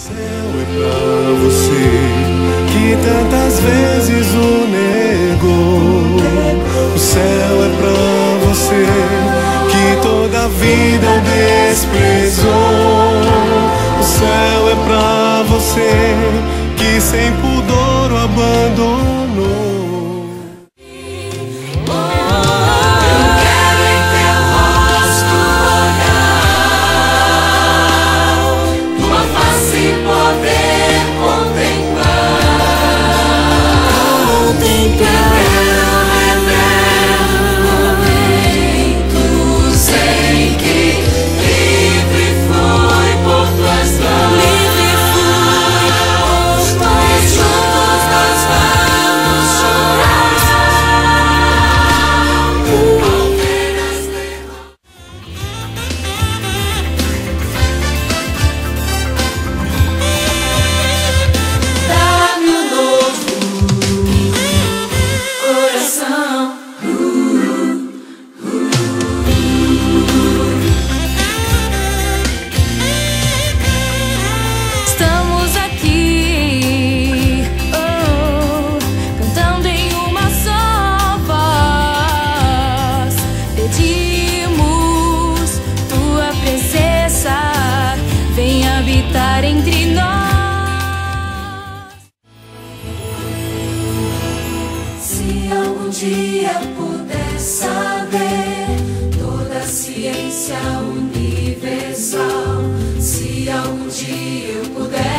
céu é pra você que tantas vezes o negou. O céu é pra você que toda a vida desprezou. O céu é pra você que sem pudor o abandonou. Entre nós. Se algum dia puder saber toda a ciência universal, se algum dia eu puder